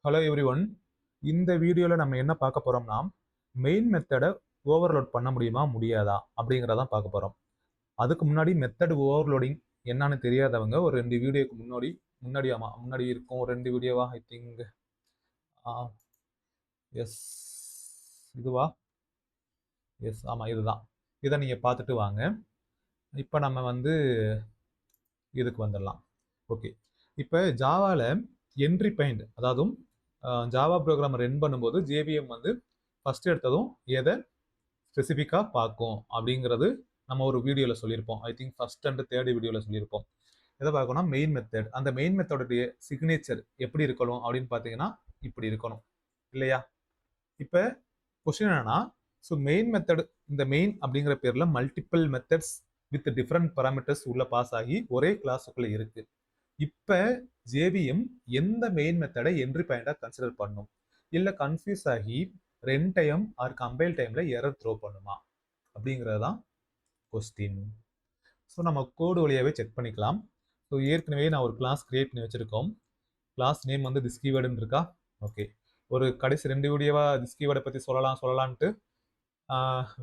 Hello everyone. இந்த வீடியோவில் நம்ம என்ன பார்க்க போகிறோம்னா, மெயின் மெத்தடை ஓவர்லோட் பண்ண முடியுமா முடியாதா அப்படிங்கிறதான் பார்க்க போகிறோம். அதுக்கு முன்னாடி மெத்தட் ஓவர்லோடிங் என்னன்னு தெரியாதவங்க ஒரு 2 வீடியோக்கு முன்னாடி இருக்கும். ஒரு 2 வீடியோவா ஐ திங்க். எஸ், இதுவா? எஸ், ஆமாம், இதுதான். இதை நீங்கள் பார்த்துட்டு வாங்க. இப்போ நம்ம இதுக்கு வந்துடலாம். ஓகே, இப்போ ஜாவாவில் என்ட்ரி பாயிண்ட், அதாவது ஜாவா ப்ரோக்ராம் ரன் பண்ணும்போது ஜேவிஎம் ஃபர்ஸ்ட் எடுத்ததும் எதை ஸ்பெசிஃபிக்காக பார்க்கும் அப்படிங்கிறது நம்ம ஒரு வீடியோவில் சொல்லியிருப்போம். I think first and third வீடியோவில் சொல்லியிருப்போம். எதை பார்க்கணும்னா மெயின் மெத்தட். அந்த மெயின் மெத்தடுடைய சிக்னேச்சர் எப்படி இருக்கணும் அப்படின்னு பார்த்தீங்கன்னா இப்படி இருக்கணும் இல்லையா? இப்போ கொஸ்டின் என்னன்னா, ஸோ மெயின் மெத்தட், இந்த மெயின் அப்படிங்கிற பேரில் multiple methods with different parameters உள்ள பாஸ் ஆகி ஒரே கிளாஸுக்குள்ள இருக்கு. இப்போ ஜேவிஎம் எந்த மெயின் மெத்தடை என்ட்ரி பாயிண்டாக கன்சிடர் பண்ணும்? இல்லை கன்ஃபியூஸ் ஆகி ரன் டைம் ஆர் கம்பைல் டைம்ல எரர் த்ரோ பண்ணுமா அப்படிங்கிறது தான் கொஸ்டின். ஸோ நம்ம கோடு வழியாகவே செக் பண்ணிக்கலாம். ஸோ ஏற்கனவே நான் ஒரு கிளாஸ் கிரியேட் பண்ணி வச்சிருக்கோம். கிளாஸ் நேம் திஸ் கீவேர்டுன்னு இருக்கா? ஓகே, ஒரு கடைசி 2 வீடியோவா திஸ் கீவேர்டை பற்றி சொல்லலான்ட்டு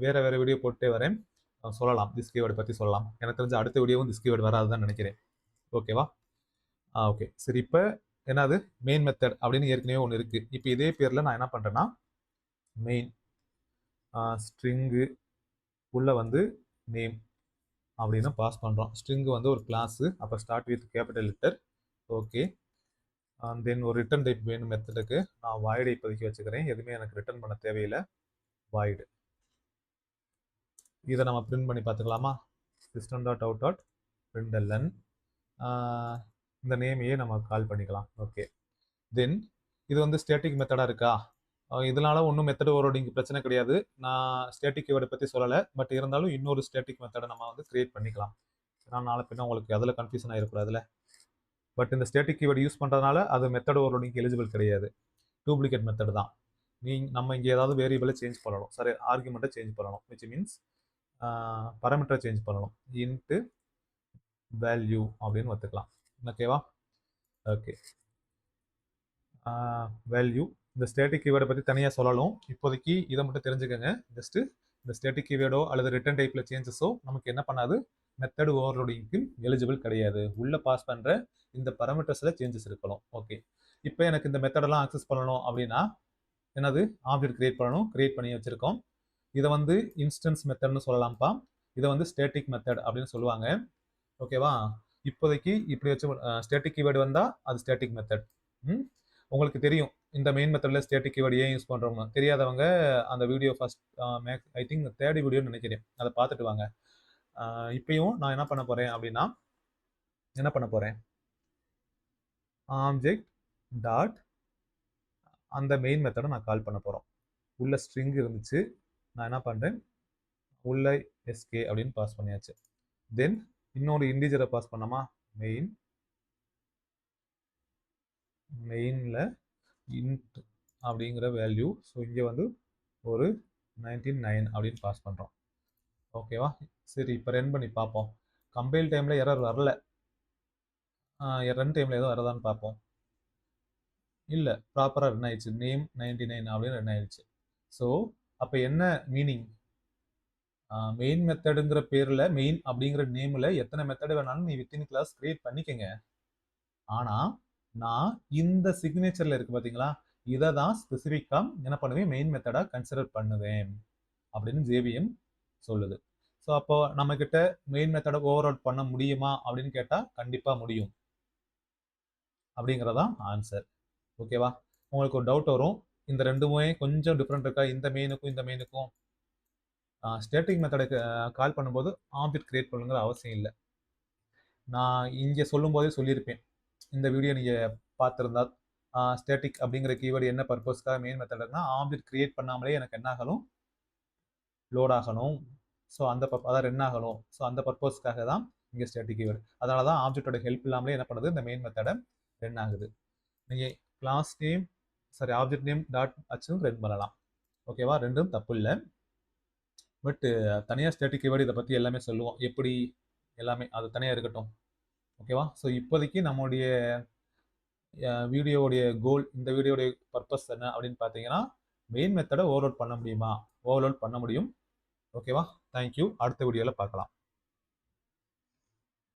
வேற வீடியோ போட்டே வரேன். சொல்லலாம், திஸ் கீவேர்டை பற்றி சொல்லலாம். எனக்கு தெரிஞ்ச அடுத்த வீடியோவும் திஸ் கீவேர்டு வராதுதான் நினைக்கிறேன். ஓகேவா? ஓகே, சரி. இப்போ என்னது மெயின் மெத்தட் அப்படின்னு ஏற்கனவே ஒன்று இருக்கு. இப்போ இதே பேரில் நான் என்ன பண்ணுறேன்னா மெயின் ஸ்ட்ரிங்கு உள்ள நேம் அப்படின்னு பாஸ் பண்ணுறோம். ஸ்ட்ரிங்கு ஒரு கிளாஸு. அப்போ start with capital letter. Okay, then ஒரு ரிட்டர்ன் டைப் வேணும் மெத்தடுக்கு. நான் வாய்டை இப்போதைக்கு வச்சுக்கிறேன், எதுவுமே எனக்கு ரிட்டர்ன் பண்ண தேவையில்லை. வாய்டு. இதை நம்ம பிரிண்ட் பண்ணி பார்த்துக்கலாமா? system.out.println. இந்த நேமையே நம்ம கால் பண்ணிக்கலாம். ஓகே, தென் இது ஸ்டேட்டிக் மெத்தடாக இருக்கா? இதனால ஒன்றும் மெத்தட் ஓவர்லோடிங் பிரச்சனை கிடையாது. நான் ஸ்டேட்டிக் கீவேர்டை பற்றி சொல்லலை, பட் இருந்தாலும் இன்னொரு ஸ்டேட்டிக் மெத்தடை நம்ம கிரியேட் பண்ணிக்கலாம். நான் நாளை பின்ன உங்களுக்கு அதில் கன்ஃபியூஷன் ஆகிருக்கூடாதுல. பட் இந்த ஸ்டேட்டிக் கீவேர்டு யூஸ் பண்ணுறதுனால அது மெத்தட் ஓவர்லோடிங் எலிஜிபிள் கிடையாது. டூப்ளிகேட் மெத்தட் தான். நம்ம இங்கே ஏதாவது வேரியபிளை சேஞ்ச் பண்ணணும், சரி, ஆர்குமெண்ட்டை சேஞ்ச் பண்ணணும், விச் மீன்ஸ் பராமீட்டரை சேஞ்ச் பண்ணணும். இன்ட்டு வேல்யூ அப்படின்னு வச்சுக்கலாம். ஓகேவா? Okay, value. இந்த ஸ்டேட்டிக் கீவேர்டை பற்றி தனியாக சொல்லணும். இப்போதைக்கு இதை மட்டும் தெரிஞ்சுக்கோங்க. ஜஸ்ட்டு இந்த ஸ்டேட்டிக் கீவேர்டோ அல்லது ரிட்டர்ன் டைப்பில் சேஞ்சஸோ நமக்கு என்ன பண்ணாது, மெத்தட் ஓவர்லோடிங்க்கு எலிஜிபிள் கிடையாது. உள்ள பாஸ் பண்ணுற இந்த பராமீட்டர்ஸில் சேஞ்சஸ் இருக்கணும். ஓகே, இப்போ எனக்கு இந்த மெத்தடெல்லாம் ஆக்சஸ் பண்ணணும் அப்படின்னா என்னது, ஆப்ஜெக்ட் கிரியேட் பண்ணணும். கிரியேட் பண்ணி வச்சுருக்கோம். இதை இன்ஸ்டன்ஸ் மெத்தட்னு சொல்லலாம்ப்பா. இதை ஸ்டேட்டிக் மெத்தட் அப்படின்னு சொல்லுவாங்க. ஓகேவா? இப்போதைக்கு இப்படி வச்சு ஸ்டேட்டிக் கீவேர்டு வந்தால் அது ஸ்டேட்டிக் மெத்தட். உங்களுக்கு தெரியும் இந்த மெயின் மெத்தடில் ஸ்டேட்டிக் கீவேர்டு ஏன் யூஸ் பண்ணுறோம்னு. தெரியாதவங்க அந்த video first I think third வீடியோன்னு நினைக்கிறேன், அதை பார்த்துட்டு வாங்க. இப்பயும் நான் என்ன பண்ண போகிறேன் அப்படின்னா, ஆப்ஜெக்ட் டாட் அந்த மெயின் மெத்தடை நான் கால் பண்ண போகிறோம். உள்ள ஸ்ட்ரிங் இருந்துச்சு, நான் என்ன பண்ணுறேன், உள்ள எஸ்கே அப்படின்னு பாஸ் பண்ணியாச்சு. தென் இன்னொரு இன்டிஜரை பாஸ் பண்ணோமா, மெயினில் இன்ட் அப்படிங்கிற வேல்யூ. ஸோ இங்கே ஒரு 99 அப்படின்னு பாஸ் பண்ணுறோம். ஓகேவா? சரி, இப்போ ரன் பண்ணி பார்ப்போம். கம்பைல் டைமில் எரர் வரல, ரன் டைமில் எதுவும் வரதான்னு பார்ப்போம். இல்லை, ப்ராப்பராக ரன் ஆயிடுச்சு. நேம் 99 அப்படின்னு ரன் ஆயிடுச்சு. ஸோ அப்போ என்ன மீனிங், மெயின் மெத்தடுங்கிற பேரில் மெயின் அப்படிங்கிற நேமில் எத்தனை மெத்தடு வேணாலும் நீ வித்தின் கிளாஸ் கிரியேட் பண்ணிக்கங்க. ஆனால் நான் இந்த சிக்னேச்சரில் இருக்கு பார்த்தீங்களா, இதை தான் ஸ்பெசிஃபிக்காக என்ன பண்ணுவேன், மெயின் மெத்தடாக கன்சிடர் பண்ணுவேன் அப்படின்னு ஜேவிஎம் சொல்லுது. ஸோ அப்போ நம்மக்கிட்ட மெயின் மெத்தடை ஓவர்லோட் பண்ண முடியுமா அப்படின்னு கேட்டால் கண்டிப்பாக முடியும் அப்படிங்கிறதான் ஆன்சர். ஓகேவா? உங்களுக்கு ஒரு டவுட் வரும், இந்த ரெண்டுமே கொஞ்சம் டிஃப்ரெண்ட் இருக்கா, இந்த மெயினுக்கும் ஸ்டேட்டிக் மெத்தடுக்கு கால் பண்ணும்போது ஆப்ஜெக்ட் கிரியேட் பண்ணுங்கிற அவசியம் இல்லை. நான் இங்கே சொல்லும் போதே சொல்லியிருப்பேன், இந்த வீடியோ நீங்கள் பார்த்துருந்தா, ஸ்டேட்டிக் அப்படிங்கிற கீவேர்டு என்ன பர்பஸ்க்காக மெயின் மெத்தட்னா, ஆப்ஜெக்ட் கிரியேட் பண்ணாமலே எனக்கு என்ன ஆகணும், லோட் ஆகணும். ஸோ அதான் ரன் ஆகணும். ஸோ அந்த பர்பஸ்க்காக தான் இங்கே ஸ்டேட்டிக் கீவேர்டு. அதனால தான் ஆப்ஜெக்டோட ஹெல்ப் இல்லாமலே என்ன பண்ணுது, இந்த மெயின் மெத்தடை ரன் ஆகுது. நீங்கள் கிளாஸ் நேம், சரி, ஆப்ஜெக்ட் நேம் டாட் வச்சும் ரன் பண்ணலாம். ஓகேவா? ரெண்டும் தப்பு இல்லை. பட் தனியாக ஸ்டேட்டிக் கீவேர்டு இதை பற்றி எல்லாமே சொல்லுவோம், எப்படி எல்லாமே அது தனியாக இருக்கட்டும். ஓகேவா? ஸோ இப்போதைக்கு நம்முடைய வீடியோவுடைய கோல், இந்த வீடியோடைய பர்பஸ் என்ன அப்படின்னு பார்த்தீங்கன்னா, மெயின் மெத்தட ஓவர்லோட் பண்ண முடியுமா? ஓவர்லோட் பண்ண முடியும். ஓகேவா? Thank you. அடுத்த வீடியோல பார்க்கலாம்.